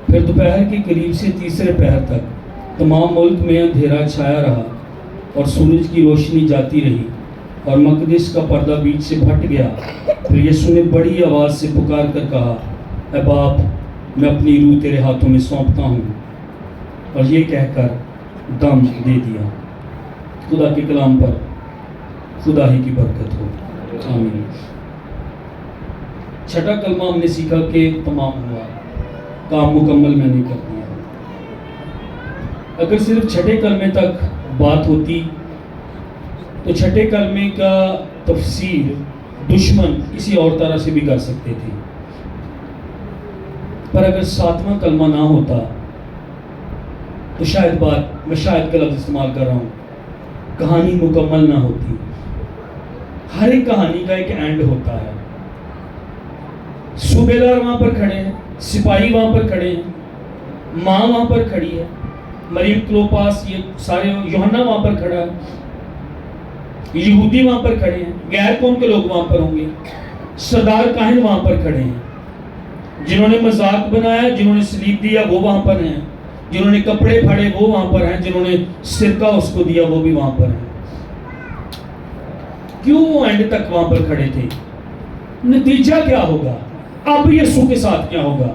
پھر دوپہر کے قریب سے تیسرے پہر تک تمام ملک میں اندھیرا چھایا رہا اور سورج کی روشنی جاتی رہی اور مقدس کا پردہ بیچ سے پھٹ گیا۔ پھر یسوع نے بڑی آواز سے پکار کر کہا، اے باپ، میں اپنی روح تیرے ہاتھوں میں سونپتا ہوں، اور یہ کہہ کر دم دے دیا۔ خدا کے کلام پر خدا ہی کی برکت ہو، آمین۔ چھٹا کلمہ ہم نے سیکھا کہ تمام ہوا، کام مکمل میں نے کر دیا۔ اگر صرف چھٹے کلمے تک بات ہوتی تو چھٹے کلمے کا تفسیر دشمن کسی اور طرح سے بھی کر سکتے تھے، پر اگر ساتواں کلمہ نہ ہوتا تو شاید کا لفظ استعمال کر رہا ہوں، کہانی مکمل نہ ہوتی۔ ہر ایک کہانی کا ایک اینڈ ہوتا ہے۔ صوبیدار وہاں پر کھڑے ہیں، سپاہی وہاں پر کھڑے ہیں، ماں وہاں پر کھڑی ہے، مریم کلوپاس، یہ سارے، یوحنا وہاں پر کھڑا ہے، یہودی وہاں پر کھڑے ہیں، غیر قوم کے لوگ وہاں پر ہوں گے، سردار کاہن وہاں پر کھڑے ہیں، جنہوں نے مذاق بنایا، جنہوں نے سلیب دیا وہ وہاں پر ہیں، جنہوں نے کپڑے پھاڑے وہ وہاں پر ہیں، جنہوں نے سرکہ اس کو دیا وہ بھی وہاں پر ہیں۔ کیوں وہ اینڈ تک وہاں پر کھڑے تھے؟ نتیجہ کیا ہوگا؟ اب یسوع کے ساتھ کیا ہوگا؟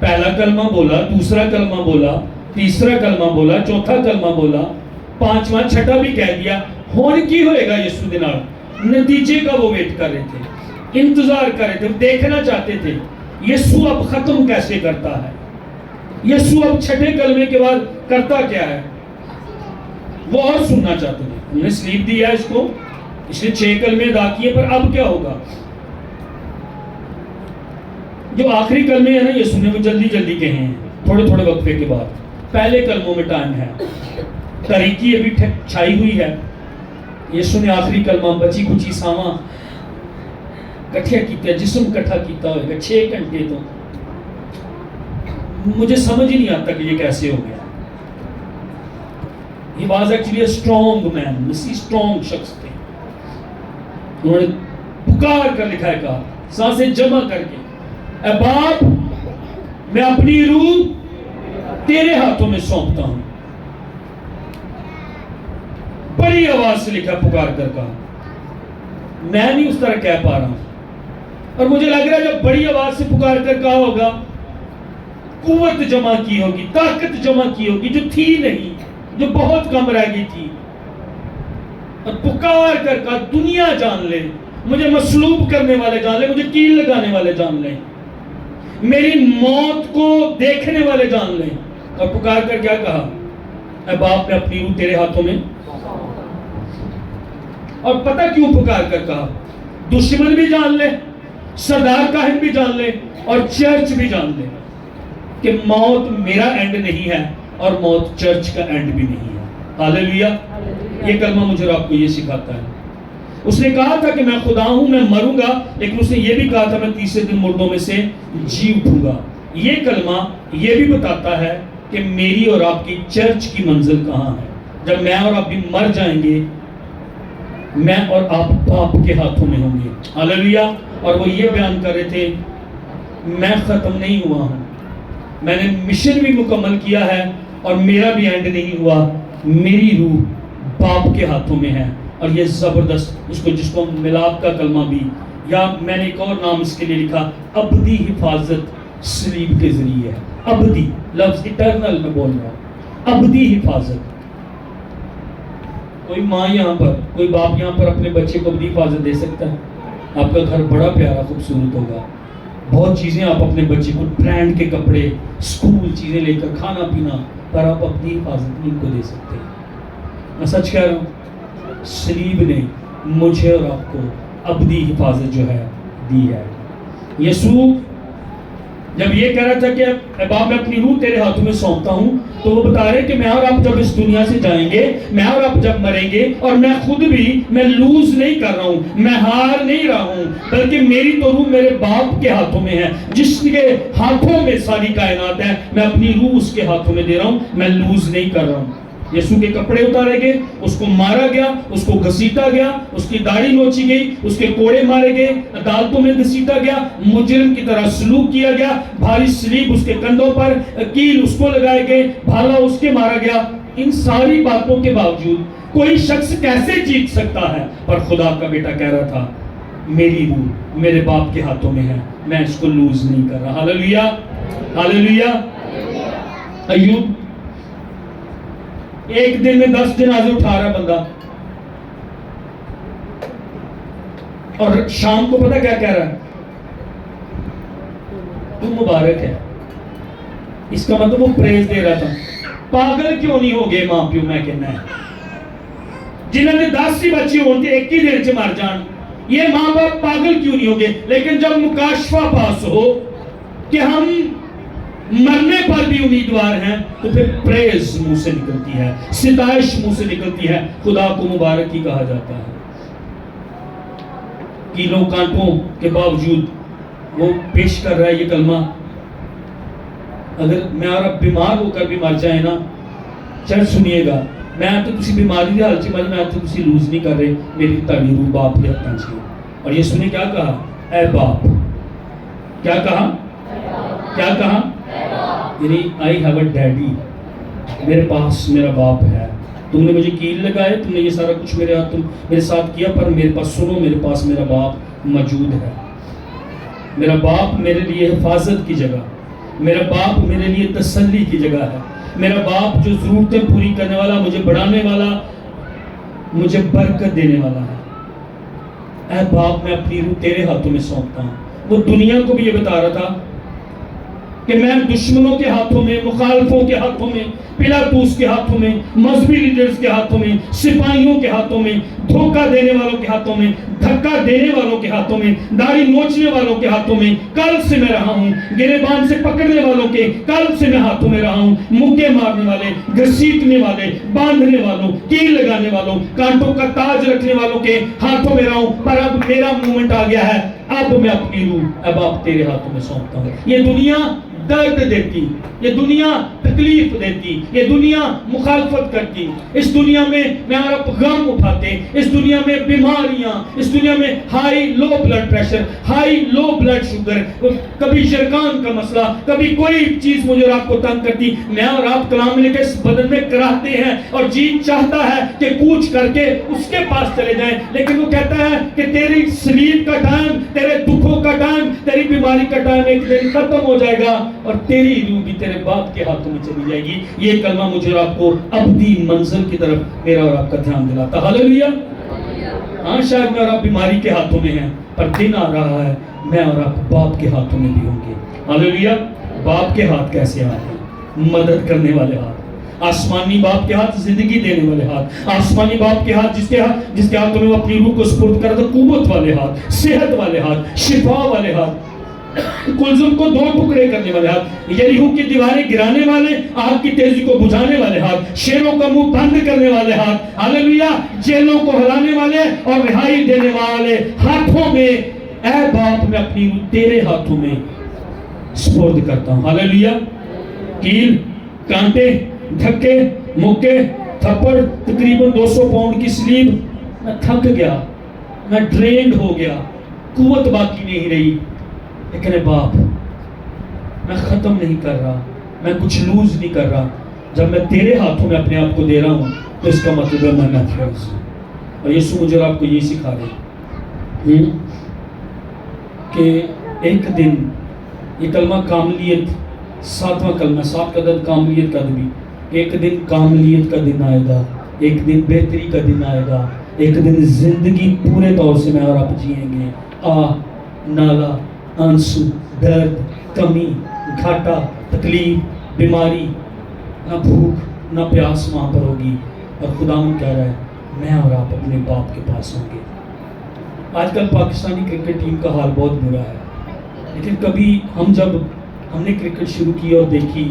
پہلا کلمہ بولا، دوسرا کلمہ بولا، تیسرا کلمہ بولا، چوتھا کلمہ بولا، پانچواں چھٹا بھی کہہ دیا۔ ہون کی ہوئے گا یسوع دے نال؟ نتیجے کا وہ ویٹ کر رہے تھے، انتظار کر رہے تھے، دیکھنا چاہتے تھے یسوع اب ختم کیسے کرتا ہے، یسوع اب چھٹے کلمے کے بعد کرتا کیا ہے، وہ اور سننا چاہتے تھے۔ انہوں نے سلیب دیا اس کو، اس نے 6 کلمے ادا کیے، پر اب کیا ہوگا؟ جو آخری کلمے ہیں نا یسوع نے وہ جلدی جلدی کہے ہیں، تھوڑے تھوڑے وقفے کے بعد۔ پہلے کلموں میں ٹائم ہے، تاریکی ابھی چھائی ہوئی ہے، یسوع نے آخری کلمہ بچی کچی ساواں کٹھیا کیتا، جسم کٹھا کیتا ہوئے گا 6 گھنٹے۔ تو مجھے سمجھ ہی نہیں آتا کہ یہ کیسے ہو گیا۔ He was actually a strong man، مسیح strong شخص تھے۔ انہوں نے پکار کر لکھا ہے، کہا سانسیں جمع کر کے، اے باپ، میں اپنی روح تیرے ہاتھوں میں سونپتا ہوں۔ بڑی آواز سے لکھا، پکار کر کہا۔ میں نہیں اس طرح کہہ پا رہا ہوں، اور مجھے لگ رہا ہے جب بڑی آواز سے پکار کر کہا ہوگا، قوت جمع کی ہوگی، طاقت جمع کی ہوگی جو تھی نہیں، جو بہت کم رہ گئی تھی، اور پکار کر کہا دنیا جان لے، مجھے مصلوب کرنے والے جان لے، مجھے کیل لگانے والے جان لیں، میری موت کو دیکھنے والے جان لیں۔ اور پکار کر کیا کہا؟ اے باپ، میں اپنی روح تیرے ہاتھوں میں۔ اور پتہ کیوں پکار کر کہا؟ دشمن بھی جان لے، سردار کاہن بھی جان لے، اور چرچ بھی جان لے کہ موت میرا اینڈ نہیں ہے اور موت چرچ کا اینڈ بھی نہیں ہے۔ ہاللیلویہ۔ یہ کلمہ مجھے اور آپ کو یہ سکھاتا ہے۔ اس نے کہا تھا کہ میں خدا ہوں، میں مروں گا، لیکن اس نے یہ بھی کہا تھا میں تیسرے دن مردوں میں سے جی اٹھوں گا۔ یہ کلمہ یہ بھی بتاتا ہے کہ میری اور آپ کی چرچ کی منزل کہاں ہے۔ جب میں اور آپ بھی مر جائیں گے، میں اور آپ باپ کے ہاتھوں میں ہوں گے۔ ہاللیلویہ۔ اور وہ یہ بیان کر رہے تھے، میں ختم نہیں ہوا ہوں، میں نے مشن بھی مکمل کیا ہے، اور میرا بھی اینڈ نہیں ہوا، میری روح باپ کے ہاتھوں میں ہے۔ اور یہ زبردست، جس کو ملاپ کا کلمہ بھی، یا میں نے ایک اور نام اس کے لیے لکھا، ابدی حفاظت سلیب کے ذریعے ہے۔ ابدی لفظ اٹرنل میں بول رہا ہوں، ابدی حفاظت۔ کوئی ماں یہاں پر، کوئی باپ یہاں پر اپنے بچے کو ابدی حفاظت دے سکتا ہے؟ آپ کا گھر بڑا پیارا خوبصورت ہوگا، بہت چیزیں آپ اپنے بچے کو، برانڈ کے کپڑے، اسکول چیزیں لے کر، کھانا پینا، پر آپ اپنی حفاظت نہیں کو دے سکتے۔ میں سچ کہہ رہا ہوں، سلیب نے مجھے اور آپ کو ابدی حفاظت جو ہے دی ہے۔ یسوع جب یہ کہہ رہا تھا کہ اے باپ، میں اپنی روح تیرے ہاتھوں میں سونپتا ہوں، تو وہ بتا رہے کہ میں اور آپ جب اس دنیا سے جائیں گے، میں اور آپ جب مریں گے، اور میں خود بھی، میں لوز نہیں کر رہا ہوں، میں ہار نہیں رہا ہوں، بلکہ میری تو روح میرے باپ کے ہاتھوں میں ہے، جس کے ہاتھوں میں ساری کائنات ہے، میں اپنی روح اس کے ہاتھوں میں دے رہا ہوں، میں لوز نہیں کر رہا ہوں۔ یسوع کے کپڑے اتارے گئے، اس کو مارا گیا، اس کو گھسیٹا گیا، اس کی داڑھی نوچی گئی، اس کے کوڑے مارے گئے، عدالتوں میں گھسیٹا گیا، مجرم کی طرح سلوک کیا گیا، بھاری صلیب اس کے کندھوں پر، کیل اس کو لگائے گئے، بھالا اس کے مارا گیا۔ ان ساری باتوں کے باوجود کوئی شخص کیسے جیت سکتا ہے؟ پر خدا کا بیٹا کہہ رہا تھا میری روح میرے باپ کے ہاتھوں میں ہے، میں اس کو لوز نہیں کر رہا۔ ہاللیلویا، ہاللیلویا۔ ایوب ایک دن میں 10 جنازے اٹھا رہا بندہ، اور شام کو پتہ کیا کہہ رہا ہے؟ تو مبارک ہے۔ اس کا مطلب وہ پریز دے رہا تھا۔ پاگل کیوں نہیں ہو گئے ماں پیو، میں کہنا ہے جنہوں نے 10 ہی بچے ہوتے ایک ہی دن سے مر جان، یہ ماں باپ پاگل کیوں نہیں ہو گئے؟ لیکن جب مکاشفہ پاس ہو کہ ہم مرنے پر بھی امیدوار ہیں، تو پھر پریز منہ سے نکلتی ہے، ستائش منہ سے نکلتی ہے، خدا کو مبارک ہی کہا جاتا ہے۔ کیلوں کانٹوں کے باوجود وہ پیش کر رہا ہے یہ کلمہ۔ اگر میں اور اب بیمار ہو کر بھی مر جائے نا، چرچ سنیے گا، میں تو کسی بیماری کی حالت میں تو کسی لوز نہیں کر رہے، میری تاڑی روح باپ کے ہاتھ چاہیے۔ اور یہ سنیں کیا کہا؟ اے باپ۔ کیا کہا؟ کیا کہا؟ یعنی I have a daddy، میرے پاس میرا باپ ہے۔ تم نے مجھے کیل لگائے، تم نے یہ سارا کچھ میرے ساتھ کیا، پر میرے پاس سنو، میرے پاس میرا باپ موجود ہے۔ میرا باپ میرے لیے حفاظت کی جگہ، میرا باپ میرے لیے تسلی کی جگہ ہے، میرا باپ جو ضرورتیں پوری کرنے والا، مجھے بڑھانے والا، مجھے برکت دینے والا ہے۔ اے باپ، میں اپنی روح تیرے ہاتھوں میں سونپتا ہوں۔ وہ دنیا کو بھی یہ بتا رہا تھا کہ میں دشمنوں کے ہاتھوں میں، مخالفوں کے ہاتھوں میں، پلاطوس کے ہاتھوں میں، مذہبی لیڈرز کے ہاتھوں میں، سپاہیوں کے ہاتھوں میں، دھوکہ دینے والوں کے ہاتھوں میں، دھکا دینے والوں کے ہاتھوں میں، داڑھی نوچنے والوں کے ہاتھوں میں کل سے میں رہا ہوں، گریبان سے پکڑنے والوں کے کل سے میں ہاتھوں میں رہا ہوں، مکے مارنے والے، گھسیٹنے والے، باندھنے والوں، کیل لگانے والوں، کانٹوں کا تاج رکھنے والوں کے ہاتھوں میں رہا ہوں۔ پر اب میرا مومنٹ آ گیا ہے، اب میں اپنی روح اب آپ تیرے ہاتھوں میں سونپتا ہوں۔ یہ دنیا درد دیتی، یہ دنیا تکلیف دیتی، یہ دنیا مخالفت کرتی، اس دنیا میں اور اب غم اٹھاتے، اس دنیا میں بیماریاں، اس دنیا میں high low blood pressure, high low blood sugar, کبھی شرکان کا مسئلہ، کبھی کوئی چیز مجھے اور آپ کو تنگ کرتی۔ میں اور آپ کلام میں لکھے اس بدن میں کراہتے ہیں، اور جی چاہتا ہے کہ کوچ کر کے اس کے پاس چلے جائیں، لیکن وہ کہتا ہے کہ تیری سلیب کا ٹائم، تیرے دکھوں کا ٹائم، تیری بیماری کا ٹائم ایک دن ختم ہو جائے گا، اور تیری روح بھی تیرے باپ کے ہاتھوں میں چلی جائے گی۔ یہ کلمہ مجھے اور آپ کو ابدی منزل کی طرف میرا اور آپ کا دھیان دلاتا۔ ہاللیلویا۔ ہاں شاید میں اور آپ بیماری کے ہاتھوں میں ہیں، پر دن آ رہا ہے میں اور آپ باپ کے ہاتھوں میں بھی ہوں گے۔ ہاللیلویا۔ باپ کے ہاتھ کیسے آتے ہیں؟ مدد کرنے والے ہاتھ، آسمانی باپ کے ہاتھ، زندگی دینے والے ہاتھ، آسمانی باپ کے ہاتھ جس کے ہاتھوں میں وہ اپنی روح کو سپرد کرتا، قوت والے ہاتھ، صحت والے ہاتھ، شفا والے ہاتھ، کلزم کو 2 ٹکڑے کرنے والے ہاتھ، یریحو کی دیواریں گرانے والے، آگ کی تیزی کو بجھانے والے ہاتھ، شیروں کا منہ بند کرنے والے ہاتھ، ہاللیلویا، جیلوں کو ہلانے والے اور رہائی دینے والے ہاتھوں میں، اے باپ میں اپنی روح تیرے ہاتھوں میں سپرد کرتا ہوں۔ ہاللیلویا۔ کیل، کانٹے، دھکے، مکے، تھپڑ، تقریباً 200 پاؤنڈ کی سلیب، میں تھک گیا، میں ڈرینڈ ہو گیا، قوت باقی نہیں رہی، لیکن اے باپ میں ختم نہیں کر رہا، میں کچھ لوز نہیں کر رہا۔ جب میں تیرے ہاتھوں میں اپنے آپ کو دے رہا ہوں تو اس کا مطلب ہے میں محفوظ ہوں۔ اور یسوع مجھے اور آپ کو یہی سکھا رہے ہیں کہ ایک دن یہ کلمہ کاملیت، 7واں کلمہ، 7 کا عدد کاملیت کا بھی، ایک دن کاملیت کا دن آئے گا، ایک دن بہتری کا دن آئے گا، ایک دن زندگی پورے طور سے میں اور آپ جئیں گے۔ نالا، آنسو، درد، کمی، گھاٹا، تکلیف، بیماری، نہ بھوک نہ پیاس وہاں پر ہوگی، اور خداوند کہہ رہا ہے میں اور آپ اپنے باپ کے پاس ہوں گے۔ آج کل پاکستانی کرکٹ ٹیم کا حال بہت برا ہے، لیکن کبھی جب ہم نے کرکٹ شروع کی اور دیکھی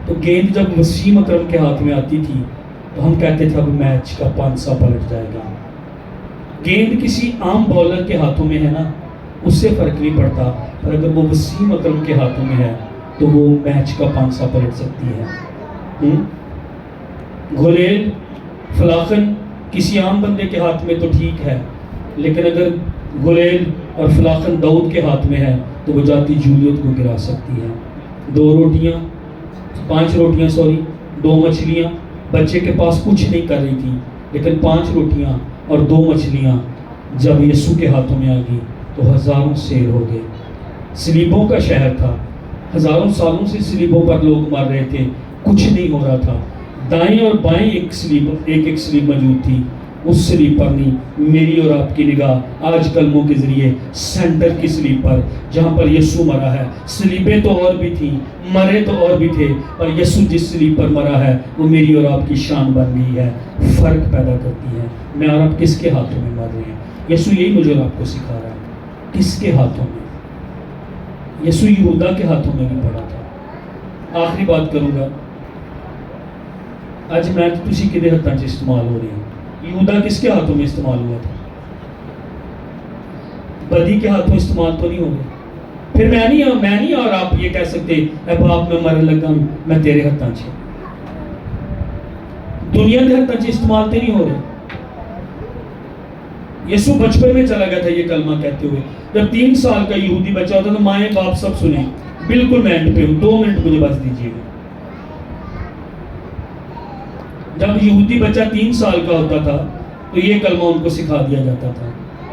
تو گیند جب وسیم اکرم کے ہاتھ میں آتی تھی تو ہم کہتے تھے اب میچ کا پانسا پلٹ جائے گا۔ گیند کسی عام بولر کے ہاتھوں میں ہے نا، اس سے فرق نہیں پڑتا، پر اگر وہ وسیم اکرم کے ہاتھوں میں ہے تو وہ میچ کا پانسا پلٹ سکتی ہے۔ گھلیل فلاخن کسی عام بندے کے ہاتھ میں تو ٹھیک ہے، لیکن اگر گھلیل اور فلاخن داؤد کے ہاتھ میں ہے تو وہ جاتی جولیت کو گرا سکتی ہے۔ 5 روٹیاں 2 مچھلیاں، بچے کے پاس کچھ نہیں کر رہی تھی، لیکن 5 روٹیاں اور 2 مچھلیاں جب یسوع کے ہاتھوں میں آ گئی تو ہزاروں سیر ہو گئے۔ صلیبوں کا شہر تھا، ہزاروں سالوں سے صلیبوں پر لوگ مر رہے تھے، کچھ نہیں ہو رہا تھا۔ دائیں اور بائیں ایک صلیب موجود تھی، اس صلیب پر نہیں، میری اور آپ کی نگاہ آج کلموں کے ذریعے سینٹر کی صلیب پر، جہاں پر یسوع مرا ہے۔ صلیبیں تو اور بھی تھیں، مرے تو اور بھی تھے، پر یسوع جس صلیب پر مرا ہے وہ میری اور آپ کی شان بن گئی ہے، فرق پیدا کرتی ہے۔ میں اور آپ کس کے ہاتھوں میں مر رہے ہیں؟ یسوع یہی مجھے اور آپ کو سکھا رہا ہے، کس کے ہاتھوں میں؟ یسوع یہودا کے ہاتھوں میں بھی پڑا تھا۔ آخری بات کروں گا، آج میں تسی کے ہاتھوں سے استعمال ہو رہی ہیں۔ یہودا کس کے ہاتھوں میں استعمال ہوا تھا؟ بدی کے ہاتھوں استعمال تو نہیں ہو گیا۔ پھر میں نہیں اور آپ یہ کہہ سکتے اے باپ میں مرن لگا ہوں، میں تیرے ہاتھوں سے، دنیا کے ہاتھوں سے استعمال تو نہیں ہو رہے۔ یسوع بچپن میں چلا گیا تھا یہ کلمہ کہتے ہوئے، جب 3 سال کا یہودی بچہ ہوتا تو مائیں باپ سب سنیں، بالکل میں اینڈ پہ ہوں، 2 منٹ مجھے بس دیجیے گا۔ جب یہودی بچہ 3 سال کا ہوتا تھا تو یہ کلمہ ان کو سکھا دیا جاتا تھا،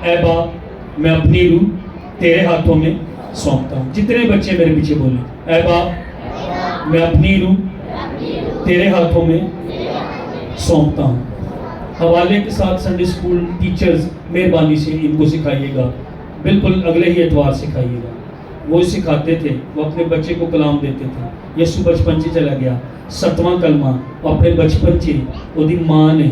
اے باپ میں اپنی روح تیرے ہاتھوں میں سونپتا ہوں۔ جتنے بچے میرے پیچھے بولیں، اے باپ میں اپنی روح تیرے ہاتھوں میں سونپتا ہوں۔ حوالے کے ساتھ سنڈے اسکول ٹیچرز مہربانی سے ان کو سکھائیے گا، بالکل اگلے ہی اتوار سکھائیے گا۔ وہ سکھاتے تھے، وہ اپنے بچے کو کلام دیتے تھے۔ یسوع بچپن سے چلا گیا، 7واں کلمہ اپنے بچپن سے وہ دی ماں نے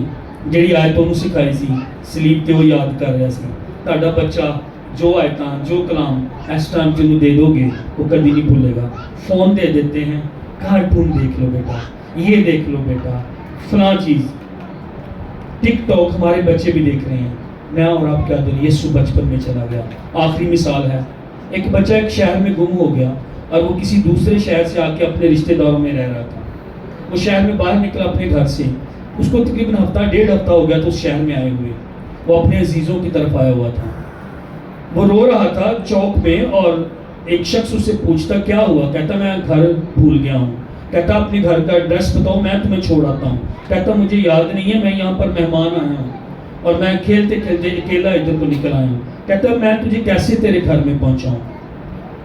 جڑی آیتوں سکھائی سی سلیب تے وہ یاد کر رہا سی۔ تہاڈا بچہ جو آیتاں جو کلام اس ٹائم تینوں دے دو گے وہ کبھی نہیں بھولے گا۔ فون دے دیتے ہیں، کارٹون دیکھ لو بیٹا، یہ دیکھ لو بیٹا، فلاں چیز، ٹک ٹاک ہمارے بچے بھی دیکھ رہے ہیں۔ میں اور آپ کیا دیں، یسوع بچپن میں چلا گیا۔ آخری مثال ہے، ایک بچہ ایک شہر میں گم ہو گیا اور وہ کسی دوسرے شہر سے آ کے اپنے رشتہ داروں میں رہ رہا تھا۔ وہ شہر میں باہر نکلا اپنے گھر سے، اس کو تقریباً 1.5 ہفتہ ہو گیا تو اس شہر میں آئے ہوئے، وہ اپنے عزیزوں کی طرف آیا ہوا تھا۔ وہ رو رہا تھا چوک میں اور ایک شخص اس سے پوچھتا کیا ہوا؟ کہتا میں گھر بھول گیا ہوں۔ کہتا اپنے گھر کا ایڈریس بتاؤ، میں تمہیں چھوڑ آتا ہوں۔ کہتا مجھے یاد نہیں ہے، میں یہاں پر مہمان آیا ہوں اور میں کھیلتے کھیلتے اکیلا ادھر کو نکل آیا ہوں۔ کہتا میں تجھے کیسے تیرے گھر میں پہنچاؤں؟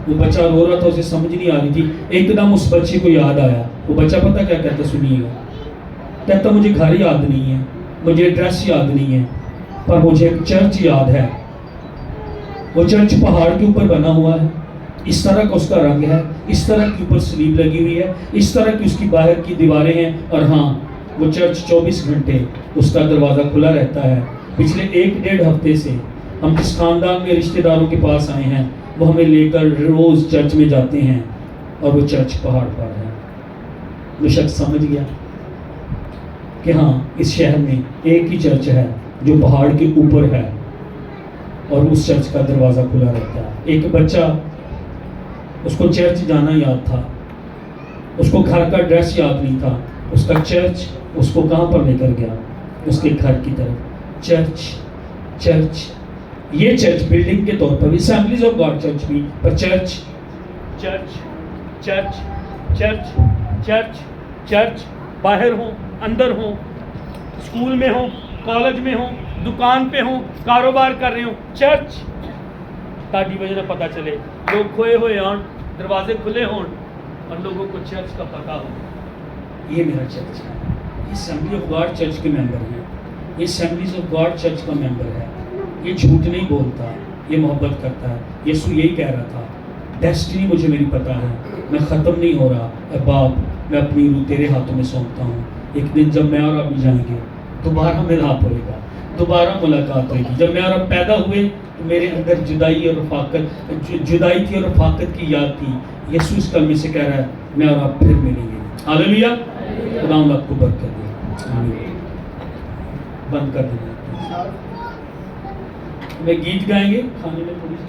وہ بچہ رو رہا تھا، اسے سمجھ نہیں آ رہی تھی۔ ایک دم اس بچے کو یاد آیا، وہ بچہ پتہ کیا کہتا سنیے گا، کہتا مجھے گھر یاد نہیں ہے، مجھے ایڈریس یاد نہیں ہے، پر مجھے ایک چرچ یاد ہے۔ وہ چرچ پہاڑ کے اوپر بنا ہوا ہے، اس طرح کا اس کا رنگ ہے، اس طرح کی اوپر سلیب لگی ہوئی ہے، اس طرح کی اس کی باہر کی دیواریں ہیں، اور ہاں وہ چرچ 24 گھنٹے اس کا دروازہ کھلا رہتا ہے۔ پچھلے 1.5 ہفتے سے ہم جس خاندان میں رشتہ داروں کے پاس آئے ہیں وہ ہمیں لے کر روز چرچ میں جاتے ہیں، اور وہ چرچ پہاڑ پر ہے۔ وہ شخص سمجھ گیا کہ ہاں اس شہر میں ایک ہی چرچ ہے جو پہاڑ کے اوپر ہے اور اس چرچ کا دروازہ کھلا رہتا ہے۔ ایک بچہ، اس کو چرچ جانا یاد تھا، اس کو گھر کا ایڈریس یاد نہیں تھا، اس کا چرچ اس کو کہاں پر لے کر گیا؟ اس کے گھر کی طرف۔ چرچ یہ چرچ بلڈنگ کے طور پر اسمبلیز آف گاڈ چرچ بھی، پر چرچ باہر ہوں، اندر ہوں، اسکول میں ہوں، کالج میں ہوں، دکان پہ ہوں، کاروبار کر رہے ہوں، چرچ تاکہ وجہ نہ پتہ چلے، لوگ کھوئے ہوئے ہوں، دروازے کھلے ہوں اور لوگوں کو چرچ کا پتہ ہو یہ میرا چرچ ہے، یہ اسمبلی آف گاڈ چرچ کے ممبر ہیں، یہ اسمبلیز آف گاڈ چرچ کا ممبر ہے، یہ جھوٹ نہیں بولتا، یہ محبت کرتا ہے۔ یسوع یہی کہہ رہا تھا، ڈیسٹنی مجھے میری پتہ ہے، میں ختم نہیں ہو رہا، اے باپ میں اپنی روح تیرے ہاتھوں میں سونپتا ہوں۔ ایک دن جب میں اور آپ جائیں گے دوبارہ ملاپ ہوئے گا، دوبارہ ملاقات ہوئے گی۔ جب میں اور آپ پیدا ہوئے تو میرے اندر جدائی تھی اور رفاقت کی یاد تھی۔ یسوع اس کلمے سے کہہ رہا ہے میں اور آپ پھر ملیں گے۔ ہاللیلویا، خدا آپ کو برکت دے۔ آمین۔ بند کر دینا، میں گیت گائیں گے، کھانے میں تھوڑی سی